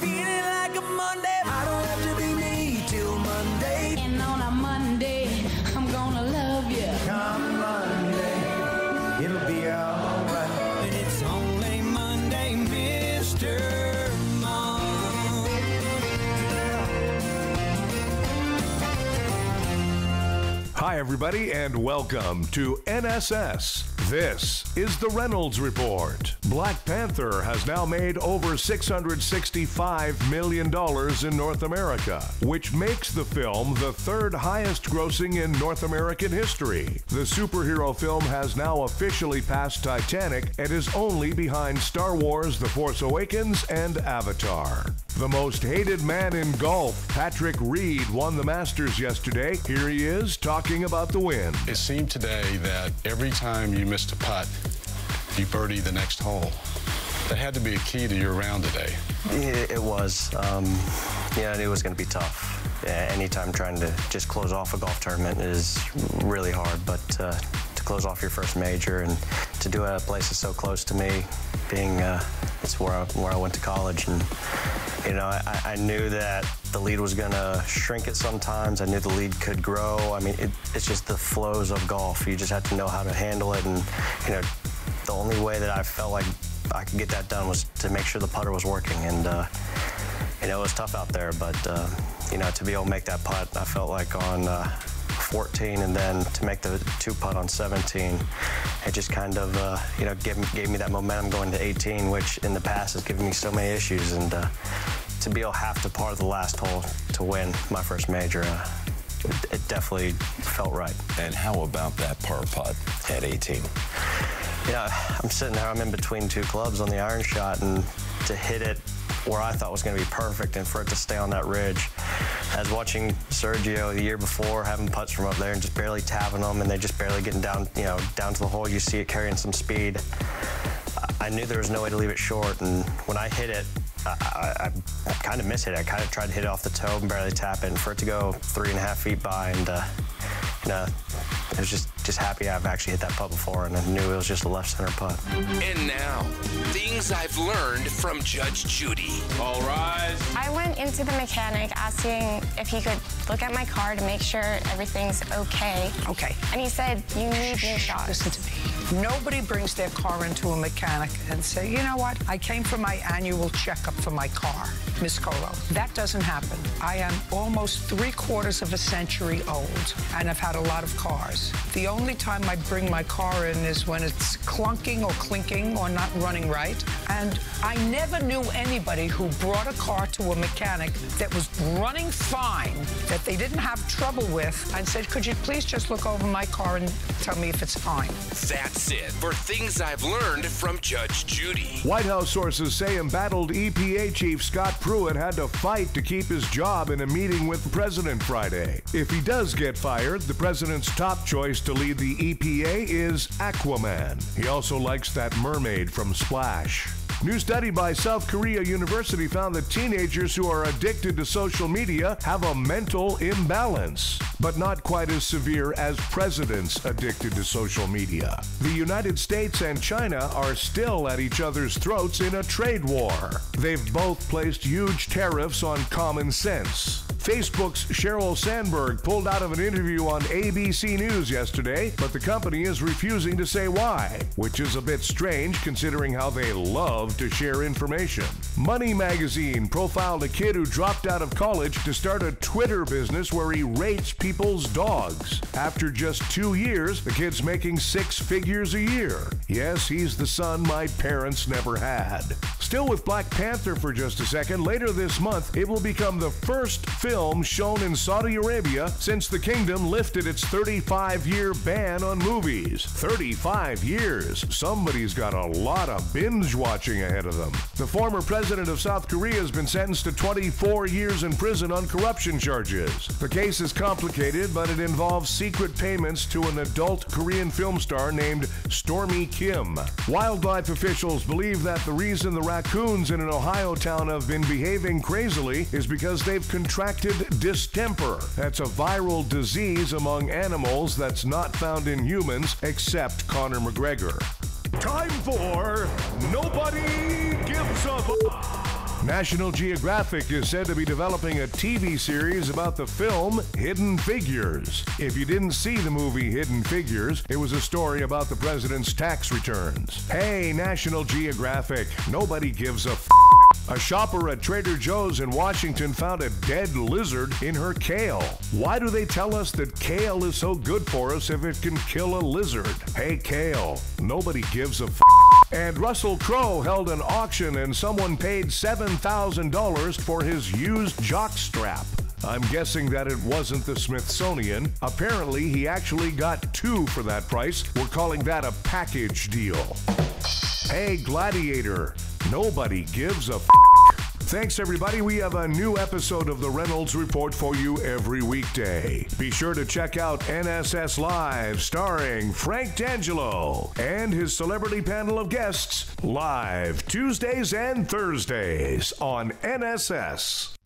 feeling like a Monday. I don't have to be me till Monday. And on a Monday, I'm gonna love you. Come Monday, it'll be alright. And it's only Monday, Mr. Mom. Hi, everybody, and welcome to NSS. This is the Reynolds Report. Black Panther has now made over $665 million in North America, which makes the film the third highest grossing in North American history. The superhero film has now officially passed Titanic and is only behind Star Wars: The Force Awakens and Avatar. The most hated man in golf, Patrick Reed, won the Masters yesterday. Here he is talking about the win. It seemed today that every time you missed a putt, you birdie the next hole. That had to be a key to your round today. It was. Yeah, I knew it was going to be tough. Yeah, anytime trying to just close off a golf tournament is really hard, but to close off your first major and to do it at a place that's so close to me, being it's where I went to college, and you know, I knew that the lead was going to shrink it sometimes. I knew the lead could grow. I mean, it's just the flows of golf. You just have to know how to handle it, and you know, the only way that I felt like I could get that done was to make sure the putter was working, and you know, it was tough out there, but you know, to be able to make that putt, I felt like on 14, and then to make the 2-putt on 17, it just kind of you know, gave me that momentum going to 18, which in the past has given me so many issues, and to be able to have to par the last hole to win my first major, it definitely felt right. And how about that par putt at 18? You know, I'm sitting there, I'm in between two clubs on the iron shot, and to hit it where I thought was going to be perfect and for it to stay on that ridge. I was watching Sergio the year before having putts from up there and just barely tapping them, and they just barely getting down, you know, down to the hole. You see it carrying some speed. I knew there was no way to leave it short, and when I hit it, I kind of missed it. I kind of tried to hit it off the toe and barely tap it, and for it to go 3.5 feet by, and you know, I was just happy I've actually hit that putt before, and I knew it was just a left center putt. And now, things I've learned from Judge Judy. All rise. I went into the mechanic asking if he could look at my car to make sure everything's okay. Okay. And he said, you need new shocks. Listen to me. Nobody brings their car into a mechanic and say, you know what, I came for my annual checkup for my car, Miss Colo. That doesn't happen. I am almost 3/4 of a century old, and I've had a lot of cars. The only time I bring my car in is when it's clunking or clinking or not running right. And I never knew anybody who brought a car to a mechanic that was running fine, that they didn't have trouble with, and said, could you please just look over my car and tell me if it's fine? That's it for things I've learned from Judge Judy. White House sources say embattled EPA Chief Scott Pruitt had to fight to keep his job in a meeting with the president Friday. If he does get fired, the president's top choice to lead the EPA is Aquaman. He also likes that mermaid from Splash. New study by South Korea University found that teenagers who are addicted to social media have a mental imbalance, but not quite as severe as presidents addicted to social media. The United States and China are still at each other's throats in a trade war. They've both placed huge tariffs on common sense. Facebook's Sheryl Sandberg pulled out of an interview on ABC News yesterday, but the company is refusing to say why, which is a bit strange considering how they love to share information. Money magazine profiled a kid who dropped out of college to start a Twitter business where he rates people's dogs. After just 2 years, the kid's making 6 figures a year. Yes, he's the son my parents never had. Still with Black Panther for just a second, later this month, it will become the first film shown in Saudi Arabia since the kingdom lifted its 35-year ban on movies. 35 years. Somebody's got a lot of binge watching ahead of them. The former president of South Korea has been sentenced to 24 years in prison on corruption charges. The case is complicated, but it involves secret payments to an adult Korean film star named Stormy Kim. Wildlife officials believe that the reason the raccoons in an Ohio town have been behaving crazily is because they've contracted distemper. That's a viral disease among animals that's not found in humans except Conor McGregor. Time for Nobody Gives a F***. National Geographic is said to be developing a TV series about the film Hidden Figures. If you didn't see the movie Hidden Figures, it was a story about the president's tax returns. Hey, National Geographic, nobody gives a f***. A shopper at Trader Joe's in Washington found a dead lizard in her kale. Why do they tell us that kale is so good for us if it can kill a lizard? Hey, kale, nobody gives a f***. And Russell Crowe held an auction and someone paid $7,000 for his used jockstrap. I'm guessing that it wasn't the Smithsonian. Apparently, he actually got 2 for that price. We're calling that a package deal. Hey, Gladiator, nobody gives a f***. Thanks, everybody. We have a new episode of the Reynolds Report for you every weekday. Be sure to check out NSS Live, starring Frank D'Angelo and his celebrity panel of guests, live Tuesdays and Thursdays on NSS.